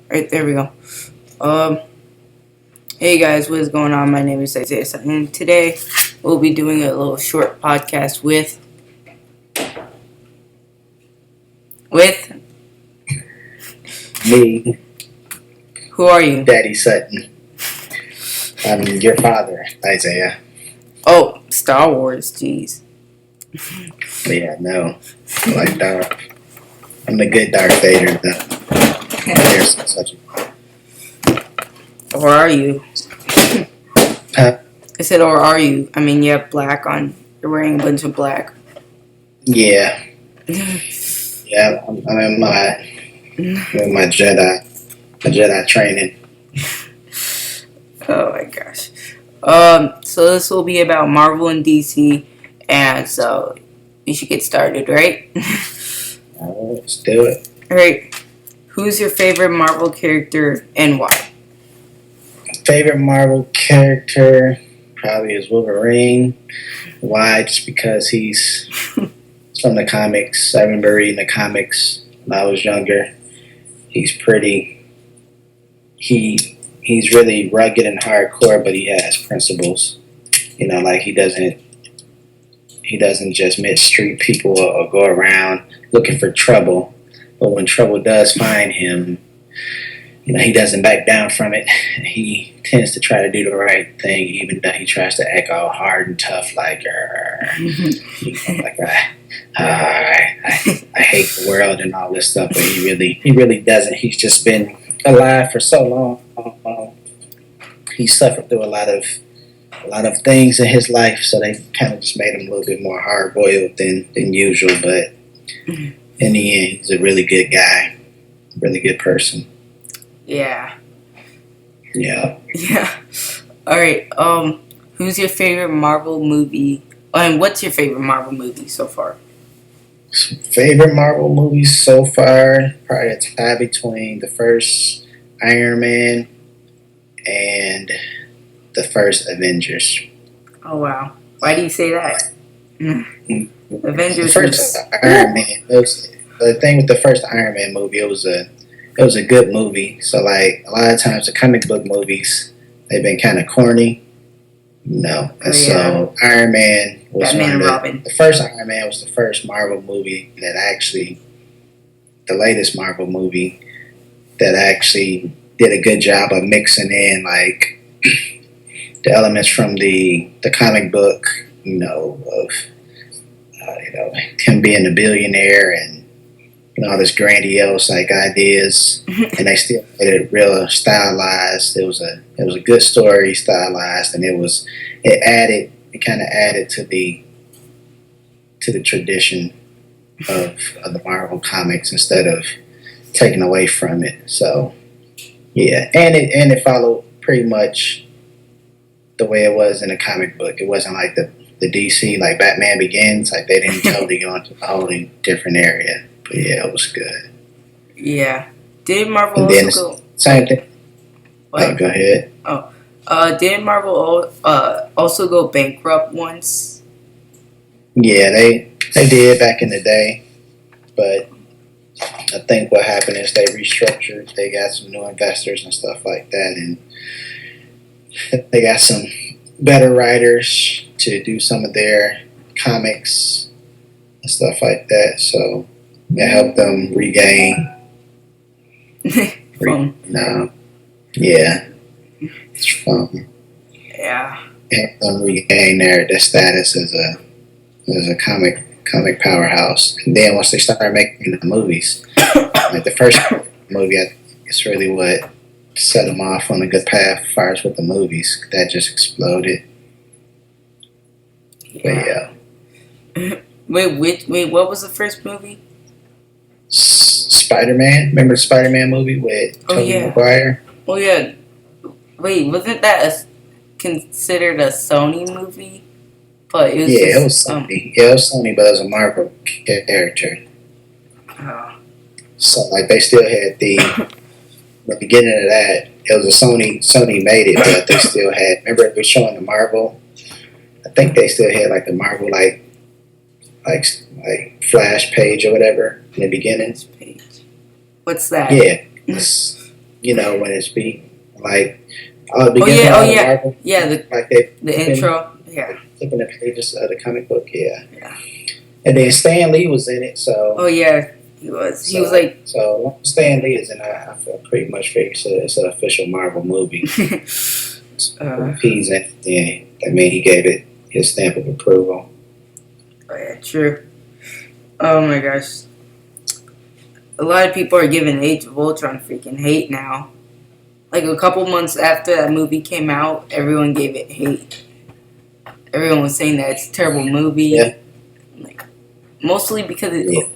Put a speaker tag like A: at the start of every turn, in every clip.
A: Right, there we go. Um, hey guys, what is going on? My name is Isaiah, and today we'll be doing a little short podcast with
B: Me,
A: who are you?
B: Daddy Sutton. I'm your father, Isaiah.
A: Oh, Star Wars, jeez.
B: Yeah, no. I like Darth. I'm the good Darth Vader, though. There's such a...
A: Or are you?
B: Huh?
A: I said, or are you? I mean, you have black on. You're wearing a bunch of black.
B: Yeah. Yeah, I'm in my Jedi training.
A: Oh my gosh. So this will be about Marvel and DC, and so we should get started, right?
B: All right, let's do it.
A: Alright. Who's your favorite Marvel character and why?
B: Favorite Marvel character probably is Wolverine. Why? Just because he's from the comics. I remember reading the comics when I was younger. He's pretty. He's really rugged and hardcore, but he has principles. You know, like he doesn't just mistreat people or go around looking for trouble. But when trouble does find him, you know, he doesn't back down from it. He tends to try to do the right thing, even though he tries to act all hard and tough, like, you know, like I hate the world and all this stuff. But he really doesn't. He's just been alive for so long. He suffered through a lot of things in his life, so they kind of just made him a little bit more hard boiled than usual. But in the end, he's a really good guy, really good person.
A: Yeah.
B: Yeah.
A: Yeah. Alright, who's your favorite Marvel movie? And what's your favorite Marvel movie so far?
B: Favorite Marvel movies so far, probably a tie between the first Iron Man and the first Avengers.
A: Oh wow. Why do you say that? Avengers.
B: The first Iron Man. The thing with the first Iron Man movie. It was a good movie. So like a lot of times the comic book movies, they've been kind of corny. No, and so Iron Man was
A: Batman and
B: one of
A: Robin.
B: the first Iron Man was the first Marvel movie that actually, the latest Marvel movie that actually did a good job of mixing in like the elements from the comic book, you know, of him being a billionaire and all this grandiose like ideas, and they still made it real stylized. It was a good story, stylized, and it kind of added to the tradition of the Marvel comics instead of taking away from it. So yeah, and it followed pretty much the way it was in the comic book. It wasn't like the DC, like Batman Begins, like they didn't totally go into a wholly different area. But yeah, it was good.
A: Yeah. Did Marvel
B: And then
A: also go...
B: same thing.
A: What?
B: Oh, go ahead.
A: Did Marvel also go bankrupt once?
B: Yeah, they did back in the day, but I think what happened is they restructured. They got some new investors and stuff like that, and they got some better writers to do some of their comics and stuff like that. So it helped them regain. Yeah, it's fun.
A: Yeah.
B: It helped them regain their status as a comic powerhouse. And then once they started making the movies, like the first movie, it's really what set them off on a good path as far as with the movies. That just exploded.
A: Yeah. But yeah. Wait, what was the first movie?
B: Spider-Man. Remember the Spider-Man movie with Tobey Maguire?
A: Oh yeah. Wait, wasn't that considered a Sony movie? But it was
B: it was Sony. Yeah, it was Sony, but it was a Marvel character.
A: Oh.
B: So like they still had the beginning of that. It was a Sony made it, but they still had. Remember it was showing the Marvel. I think they still had like the Marvel like Flash page or whatever in the beginning.
A: What's that?
B: Yeah, when it's like the
A: Oh
B: beginning
A: yeah, oh
B: of
A: yeah,
B: Marvel,
A: yeah.
B: like they
A: The intro, yeah,
B: flipping the pages of the comic book, yeah.
A: yeah.
B: And then Stan Lee was in it, so
A: Oh yeah, he was. He was like,
B: Stan Lee is in it. I feel pretty much figure it's an official Marvel movie. If he's in it, then that means he gave it his stamp of approval.
A: oh yeah, true. Oh my gosh, a lot of people are giving Age of Ultron freaking hate now. Like a couple months after that movie came out, everyone gave it hate. Everyone was saying that it's a terrible movie.
B: Yeah.
A: Like, mostly because it.
B: Yeah.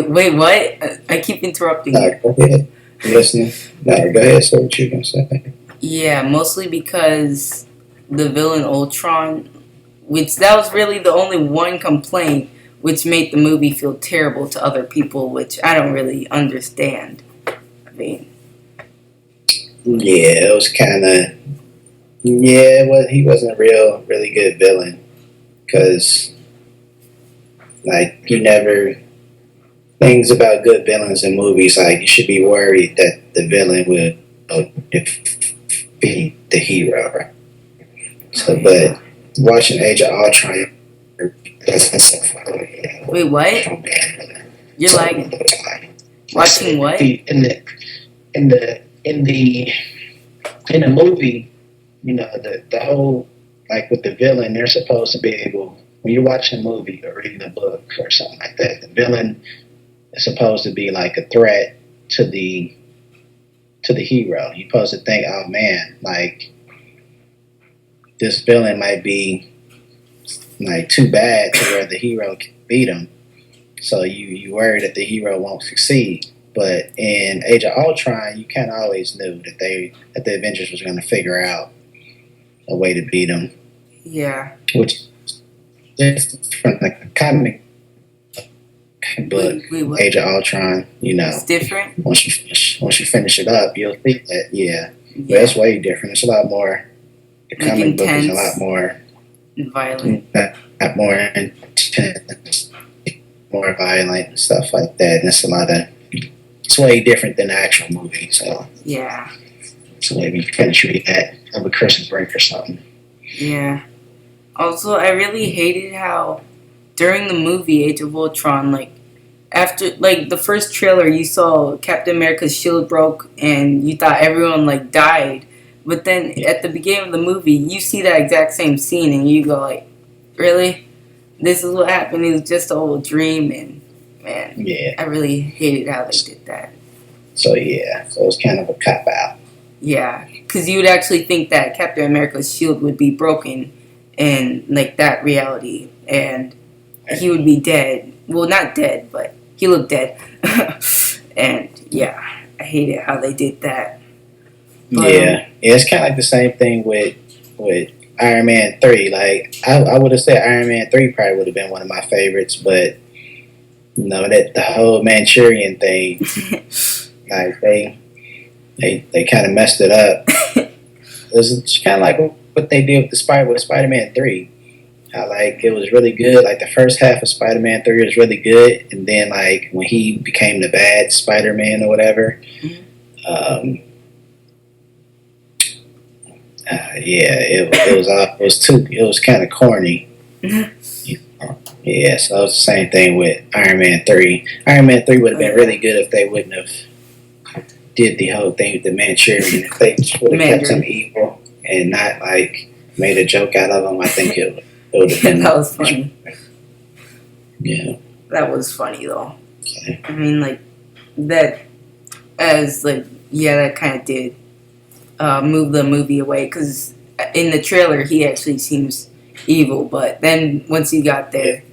A: Wait, what? I keep interrupting you.
B: Go ahead. I'm listening. No, go ahead. Say what you're gonna say.
A: Yeah, mostly because the villain Ultron, which that was really the only one complaint, which made the movie feel terrible to other people, which I don't really understand. I mean,
B: Yeah, it was kind of. Yeah, he wasn't a really good villain because, like, you never things about good villains in movies. Like, you should be worried that the villain will defeat the hero. Right? So, but watching Age of Ultron.
A: wait, what? You're like watching what?
B: In the movie, the whole, like, with the villain, they're supposed to be able, when you're watching a movie or reading a book or something like that, the villain is supposed to be like a threat to the hero. You're supposed to think, oh man, like, this villain might be like too bad to where the hero can beat him. So you worry that the hero won't succeed. But in Age of Ultron, you kind of always knew that the Avengers was going to figure out a way to beat them.
A: Yeah.
B: Which is from the comic book,
A: wait,
B: Age of Ultron.
A: It's different.
B: Once you finish it up, you'll see that. Yeah. But it's way different. It's a lot more. The
A: like
B: comic book is a
A: intense,
B: lot more
A: violent,
B: more intense, more violent and stuff like that. And it's way different than the actual movie. So
A: yeah.
B: So maybe you can treat that of a Christmas break or something.
A: Yeah. Also, I really hated how during the movie Age of Ultron, like after like the first trailer, you saw Captain America's shield broke, and you thought everyone like died. But then at the beginning of the movie, you see that exact same scene, and you go like, "Really? This is what happened? It was just a whole dream." And man,
B: yeah,
A: I really hated how they did that.
B: So it was kind of a cop out.
A: Yeah, because you would actually think that Captain America's shield would be broken in like that reality, and he would be dead. Well, not dead, but he looked dead. And yeah, I hated how they did that. But,
B: yeah, it's kind of like the same thing with Iron Man 3. Like, I would have said Iron Man 3 probably would have been one of my favorites, but that the whole Manchurian thing, like they kind of messed it up. It was kind of like what they did with Spider-Man 3. How, like, it was really good. Like, the first half of Spider-Man 3 was really good, and then, like, when he became the bad Spider-Man or whatever, it was kind of corny. Yeah, so it was the same thing with Iron Man 3. Iron Man 3 would have been really good if they wouldn't have did the whole thing with the Manchurian. If they would have kept him evil and not, like, made a joke out of him, I think it would have been.
A: That was funny.
B: Yeah.
A: That was funny, though.
B: Okay.
A: I mean, like, that kind of did move the movie away, because in the trailer he actually seems evil, but then once he got there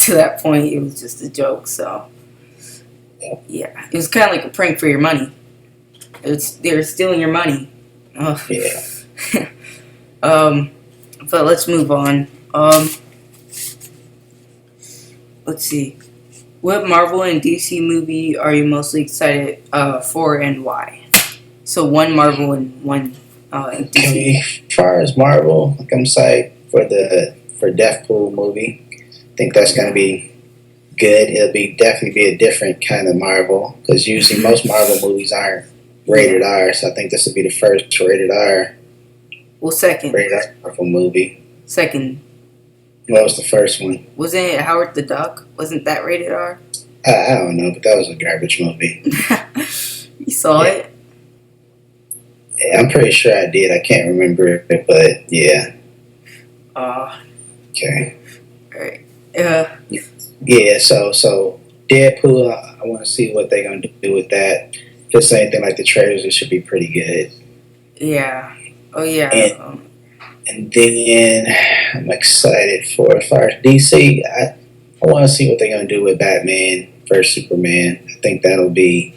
A: to that point, it was just a joke. So yeah, it was kind of like a prank for your money. They were stealing your money. Oh.
B: Yeah.
A: But let's move on. Let's see. What Marvel and DC movie are you mostly excited for, and why? So one Marvel and one DC.
B: Okay. As far as Marvel, like, I'm excited for Deathpool movie. I think that's going to be good. It'll definitely be a different kind of Marvel, because usually most Marvel movies aren't rated R. So I think this will be the first rated R
A: Second.
B: rated R Marvel movie.
A: Second.
B: What was the first one?
A: Wasn't it Howard the Duck? Wasn't that rated R?
B: I don't know, but that was a garbage movie.
A: You saw it?
B: Yeah, I'm pretty sure I did. I can't remember it, but yeah. Okay.
A: Alright.
B: Yeah, so Deadpool, I want to see what they're going to do with that. If it's anything like the trailers, it should be pretty good.
A: Yeah. Oh, yeah.
B: And then I'm excited for as far as DC. I want to see what they're going to do with Batman versus Superman. I think that'll be.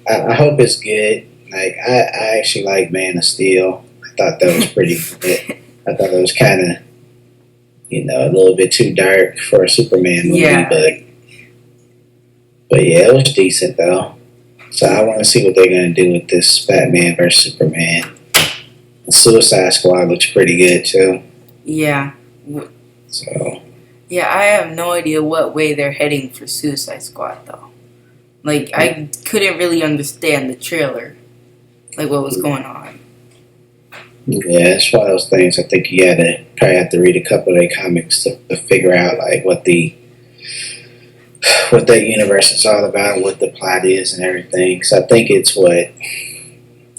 B: I hope it's good. Like I actually like Man of Steel. I thought that was pretty good. I thought it was kind of, a little bit too dark for a Superman movie, but yeah, it was decent though. So I want to see what they're going to do with this Batman versus Superman. The Suicide Squad looks pretty good too.
A: Yeah.
B: So.
A: Yeah, I have no idea what way they're heading for Suicide Squad though. Like I couldn't really understand the trailer, like what was going on.
B: Yeah, it's one of those things. I think you probably have to read a couple of their comics to figure out like what that universe is all about, what the plot is, and everything. So I think it's what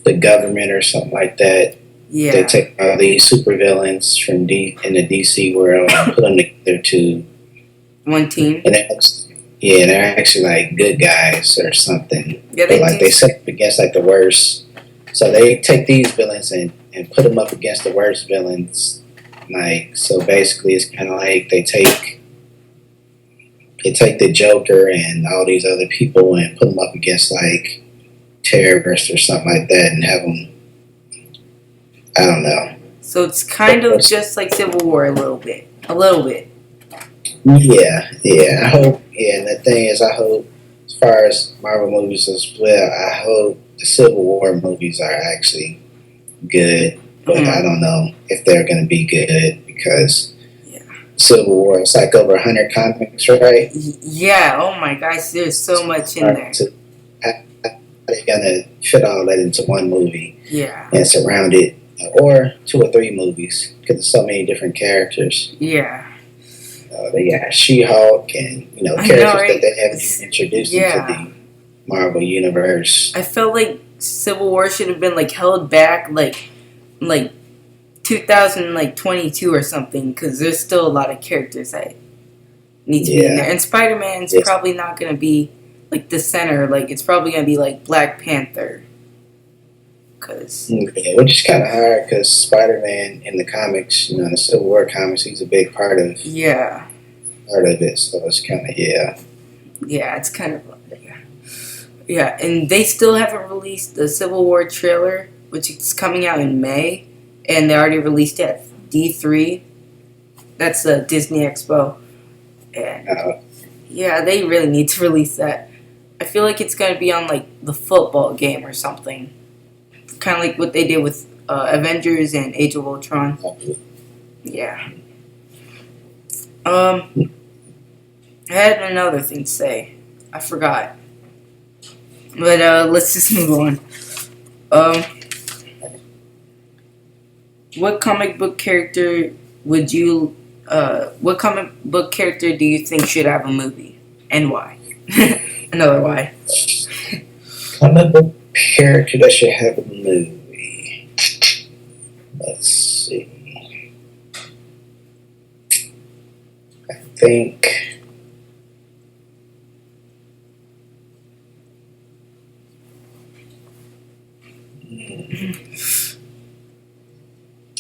B: the government or something like that.
A: Yeah.
B: They take all these supervillains from in the DC world and put them together to
A: one team.
B: And they're actually like good guys or something.
A: Yeah,
B: they set up against like the worst. So they take these villains and put them up against the worst villains. Like, so basically, it's kind of like they take the Joker and all these other people and put them up against like terrorists or something like that, and have them. I don't know.
A: So it's kind of just like Civil War a little bit.
B: Yeah. I hope. Yeah, and the thing is, I hope, as far as Marvel movies as well, I hope the Civil War movies are actually good. But I don't know if they're going to be good because Civil War, it's like over 100 comics, right?
A: Yeah. Oh my gosh, there's so much in there.
B: They're going to fit all that into one movie.
A: Yeah.
B: And surround it, or 2 or 3 movies, because there's so many different characters.
A: Yeah.
B: They got She-Hulk and characters that they haven't introduced into the Marvel universe.
A: I felt like Civil War should have been like held back like 2022 or something, because there's still a lot of characters that need to be in there. And Spider-Man's probably not going to be like the center. Like it's probably going to be like Black Panther.
B: Which is kind of hard because Spider-Man in the comics, the Civil War comics, he's a big part of it. So it's kind of
A: it's kind of and they still haven't released the Civil War trailer, which is coming out in May, and they already released it at D3. That's the Disney Expo, and they really need to release that. I feel like it's gonna be on like the football game or something. Kind of like what they did with Avengers and Age of Ultron. Yeah. I had another thing to say. I forgot. But let's just move on. What comic book character do you think should have a movie? And why? Another why.
B: Comic book character that should have a movie. Let's see. I think.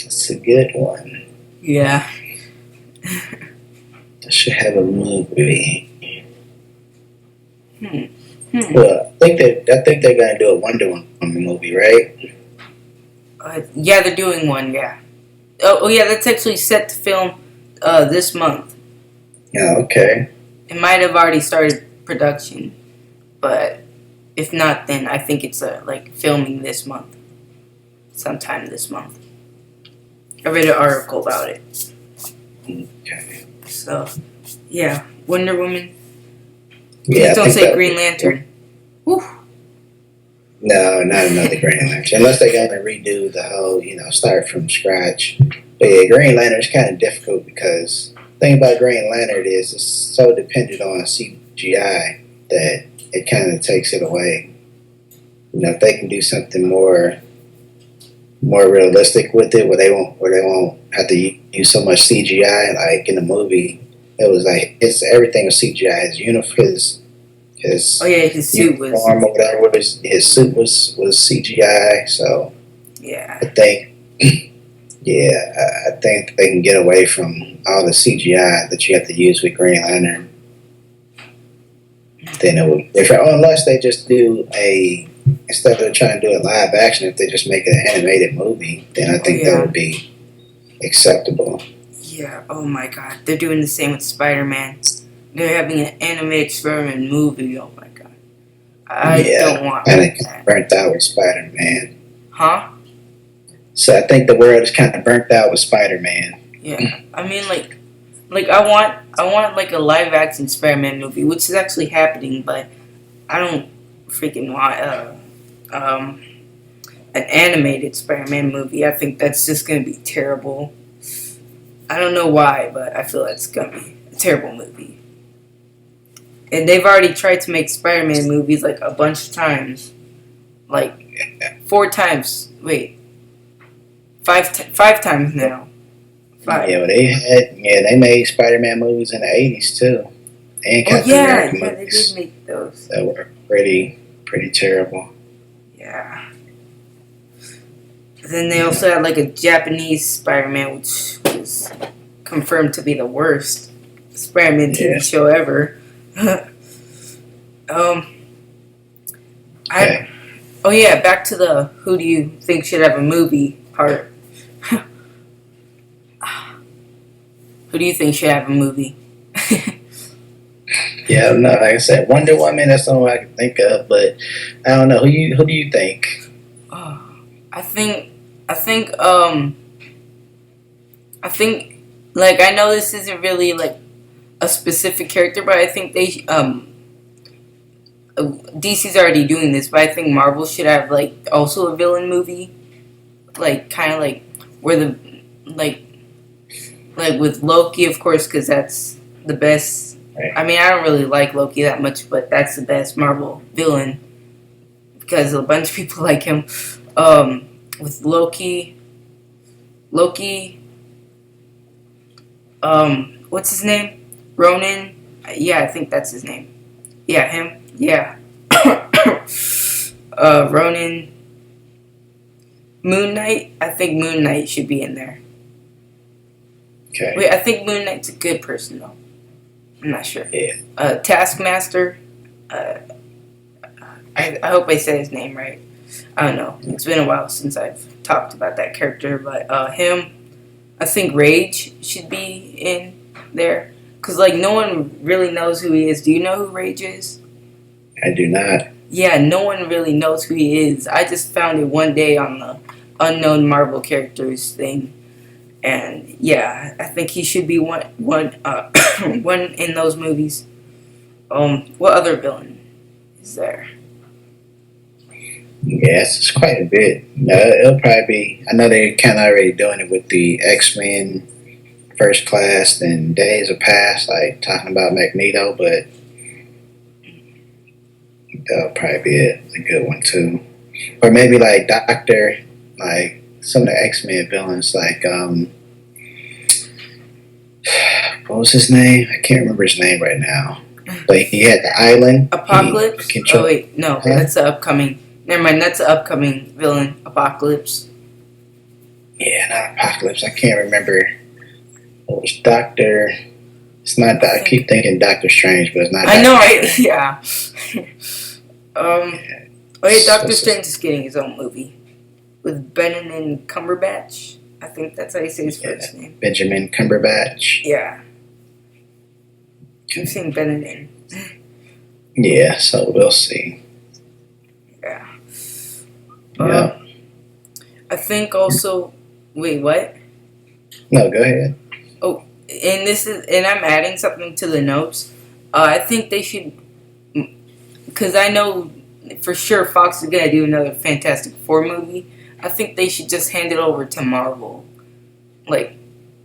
B: That's a good one.
A: Yeah.
B: I should have a movie. Well, I think they're gonna do a Wonder Woman movie, right?
A: Yeah, they're doing one. Yeah. Oh yeah, that's actually set to film this month.
B: Yeah. Okay.
A: It might have already started production, but if not, then I think it's like filming this month, sometime this month. I read an article about it.
B: Okay.
A: So, yeah, Wonder Woman.
B: Yeah.
A: Please don't say Green Lantern. Whew.
B: No, not another Green Lantern. Unless they're gonna redo the whole, start from scratch. But yeah, Green Lantern is kind of difficult because the thing about Green Lantern is it's so dependent on CGI that it kind of takes it away. If they can do something more realistic with it, where they won't have to use so much CGI, like in the movie, it was like it's everything was CGI.
A: Oh
B: His
A: yeah, his suit was.
B: uniform or whatever his suit was CGI. So
A: Yeah.
B: I think, yeah, I think they can get away from all the CGI that you have to use with Green Lantern. Then it would be different. Oh, unless they just do instead of trying to do a live action, if they just make an animated movie, then I
A: Oh
B: think that
A: yeah.
B: would be acceptable.
A: Yeah. Oh my God, they're doing the same with Spider-Man. They're having an animated Spider-Man movie. Oh my God, I
B: Yeah,
A: don't want
B: and it
A: that.
B: burnt out with Spider Man.
A: Huh?
B: So I think the world is kind of burnt out with Spider Man.
A: Yeah. I mean, like I want like a live action Spider-Man movie, which is actually happening, but I don't freaking want um an animated Spider-Man movie. I think that's just gonna be terrible. I don't know why, but I feel it's gonna be a terrible movie. And they've already tried to make Spider-Man movies like a bunch of times, like 4 times. Wait, five times now. Five.
B: Yeah, well, they made Spider Man movies in the '80s too, and
A: Oh
B: Captain
A: yeah,
B: America
A: yeah, they did
B: movies
A: make those.
B: that were pretty terrible.
A: Yeah. Then they also had like a Japanese Spider-Man, which was confirmed to be the worst Spider-Man
B: Yeah.
A: TV show ever. um,
B: Okay.
A: I. Oh yeah, back to the who do you think should have a movie part. Who do you think should have a movie?
B: Yeah, no, like I said, Wonder Woman. That's the only one I can think of. But I don't know who do you think?
A: Oh, I think, I think, um, I think, like I know this isn't really like a specific character, but I think DC's already doing this, but I think Marvel should have like also a villain movie, like kind of like where the like like with Loki, of course, because that's the best.
B: Right.
A: I mean, I don't really like Loki that much, but that's the best Marvel villain because a bunch of people like him. With Loki, what's his name? Ronan. Yeah, I think that's his name. Yeah, him. Yeah. Ronan. Moon Knight. I think Moon Knight should be in there.
B: Okay.
A: Wait, I think Moon Knight's a good person though. I'm not sure.
B: Yeah.
A: Taskmaster. I hope I said his name right. I don't know. It's been a while since I've talked about that character, but him. I think Rage should be in there because like no one really knows who he is. Do you know who Rage is?
B: I do not.
A: Yeah, no one really knows who he is. I just found it one day on the unknown Marvel characters thing, and yeah, I think he should be one one in those movies. What other villain is there?
B: Yes, it's quite a bit. It'll probably be. I know they're kind of already doing it with the X-Men First Class and Days of Past, like talking about Magneto, but that'll probably be a good one too. Or maybe like Doctor, like some of the X-Men villains, like what was his name? I can't remember his name right now. But he had the island.
A: Apocalypse? Oh wait, no, that's the upcoming. Never mind, that's the upcoming villain, Apocalypse.
B: Yeah, not Apocalypse. I can't remember. It was Doctor. It's not. I keep thinking Doctor Strange, but it's not.
A: I know, right? Yeah. Oh yeah, Doctor Strange is getting his own movie with Benedict Cumberbatch. I think that's how you say his first name.
B: Benjamin Cumberbatch.
A: Yeah. I'm saying Benedict.
B: Yeah, so we'll see.
A: Yeah.
B: Yeah.
A: I think also. Wait, what?
B: No, go ahead.
A: Oh, and I'm adding something to the notes. I think they should, because I know for sure Fox is gonna do another Fantastic Four movie, I think they should just hand it over to Marvel. Like,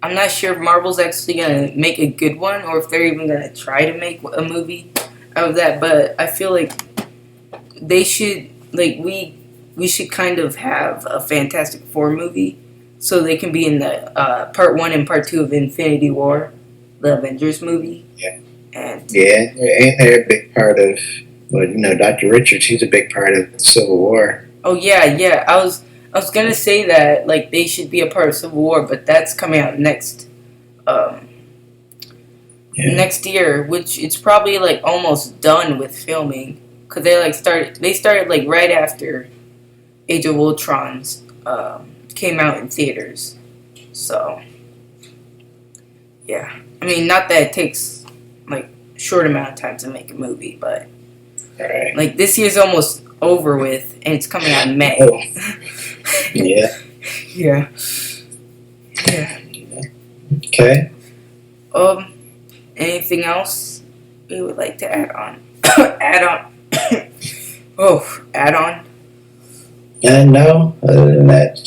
A: I'm not sure if Marvel's actually gonna make a good one or if they're even gonna try to make a movie out of that. But I feel like they should, like, we should kind of have a Fantastic Four movie so they can be in the part one and part two of Infinity War, the Avengers movie.
B: Yeah.
A: And
B: Yeah, and they're a big part of. Well, Dr. Richards, he's a big part of the Civil War.
A: oh yeah. I was gonna say that like they should be a part of Civil War, but that's coming out um, next year, which it's probably like almost done with filming because they started like right after Age of Ultron's came out in theaters. So yeah, I mean not that it takes like a short amount of time to make a movie, but
B: Right.
A: like this year's almost over with and it's coming out in May.
B: Oh. Yeah.
A: Yeah. Yeah.
B: Okay.
A: Anything else we would like to add on? Add on. Add on.
B: And no, other than that,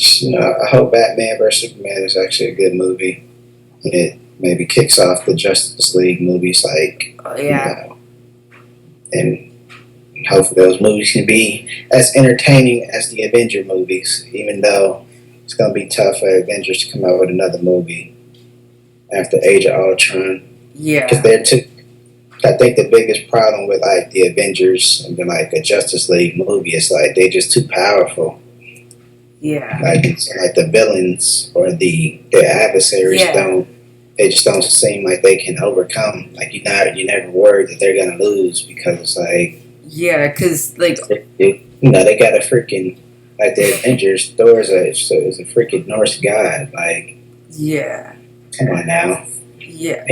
B: I hope Batman vs Superman is actually a good movie. It maybe kicks off the Justice League movies, like and hopefully those movies can be as entertaining as the Avenger movies. Even though it's gonna be tough for Avengers to come out with another movie after Age of Ultron,
A: Yeah.
B: because they're too. I think the biggest problem with like the Avengers and then like a Justice League movie is like they're just too powerful.
A: Yeah.
B: Like it's like the villains or their adversaries they just don't seem like they can overcome. Like you never worried that they're gonna lose because it's like
A: because like
B: they got a freaking like the Avengers. Thor is a freaking Norse god. Like come on now.
A: Yeah.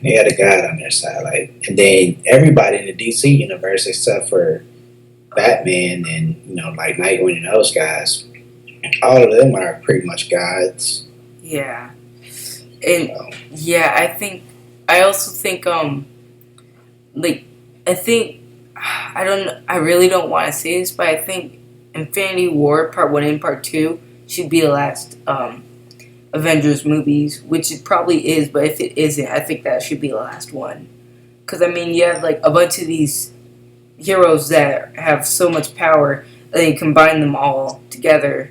B: They had a god on their side, like, and then everybody in the DC universe except for Batman and like Nightwing and those guys, all of them are pretty much gods.
A: Yeah. And I also think like I really don't want to say this, but I think Infinity War Part 1 and Part 2 should be the last Avengers movies, which it probably is, but if it isn't, I think that should be the last one. Because, I mean, you have, like, a bunch of these heroes that have so much power, and you combine them all together,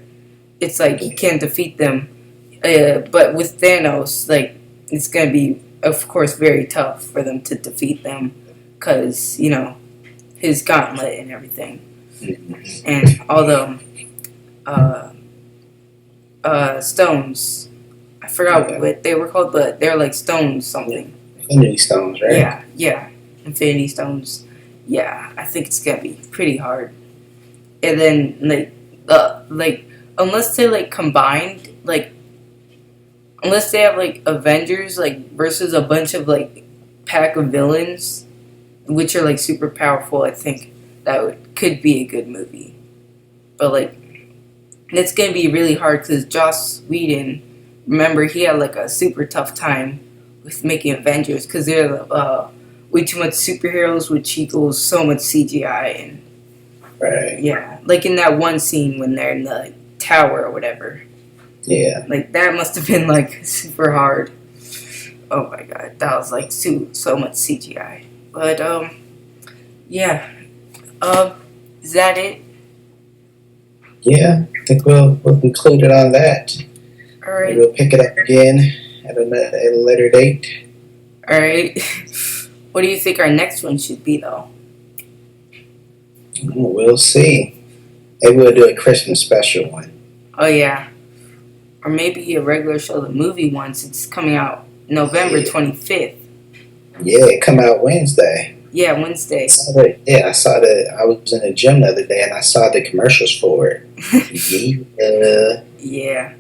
A: it's like you can't defeat them. But with Thanos, like, it's going to be, of course, very tough for them to defeat them, because, his gauntlet and everything. And all the stones. I forgot what they were called, but they're like stones something.
B: Infinity Stones, right?
A: Yeah. Infinity Stones. Yeah, I think it's gonna be pretty hard. And then like unless they like combined, like unless they have like Avengers like versus a bunch of like pack of villains, which are like super powerful, I think that could be a good movie. But like it's gonna be really hard because Joss Whedon, remember, he had like a super tough time with making Avengers because they're way too much superheroes, which equals so much CGI and like in that one scene when they're in the tower or whatever.
B: Yeah,
A: like that must have been like super hard. Oh my god, that was like so much CGI. But is that it?
B: Yeah, I think we'll conclude it on that.
A: All right.
B: We'll pick it up again at a later date.
A: All right. What do you think our next one should be, though?
B: We'll see. Maybe we'll do a Christmas special one.
A: Oh yeah, or maybe a regular show, the movie one, since it's coming out November 25th.
B: Yeah, it come out Wednesday.
A: Yeah, Wednesday.
B: I saw that. I was in the gym the other day and I saw the commercials for it.
A: Yeah.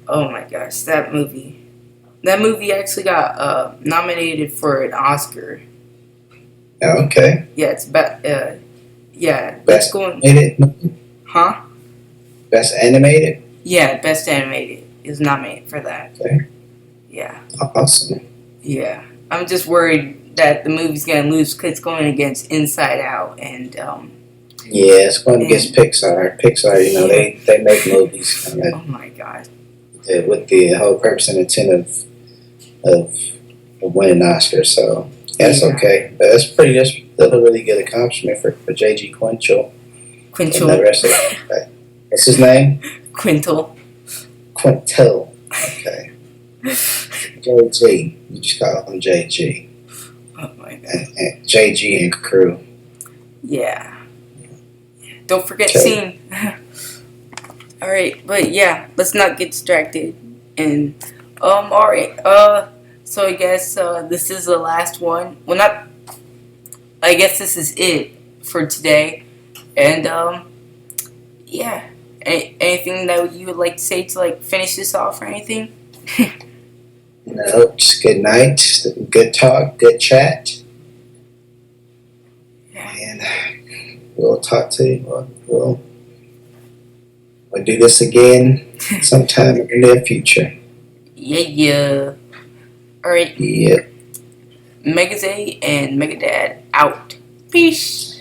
A: Oh my gosh, that movie. That movie actually got nominated for an Oscar.
B: Okay.
A: Yeah, it's
B: Best animated?
A: Huh?
B: Best animated?
A: Yeah, Best Animated is nominated for that.
B: Okay.
A: Yeah.
B: Awesome.
A: Yeah. I'm just worried that the movie's gonna lose because it's going against Inside Out and
B: Yeah, it's going against Pixar. Pixar, you know, they make movies
A: Oh my god.
B: with the whole purpose and intent of winning an Oscar. So that's okay. But that's a really good accomplishment for J.G. Quintel and the
A: Quintal.
B: rest of what's his name?
A: Quintal.
B: Quintel. Okay. JG. You just call him JG.
A: Oh my god.
B: And JG and crew.
A: Yeah. Don't forget
B: Okay.
A: scene. Alright, but yeah, let's not get distracted. And alright, so I guess this is the last one. Well, not, I guess this is it for today. And yeah. Anything that you would like to say to like finish this off or anything?
B: No, just good night, good talk, good chat.
A: Yeah.
B: And we'll talk to you. We'll do this again sometime in the near future.
A: Yeah. Alright,
B: Yep.
A: MEGdad and MEGdad out. Peace.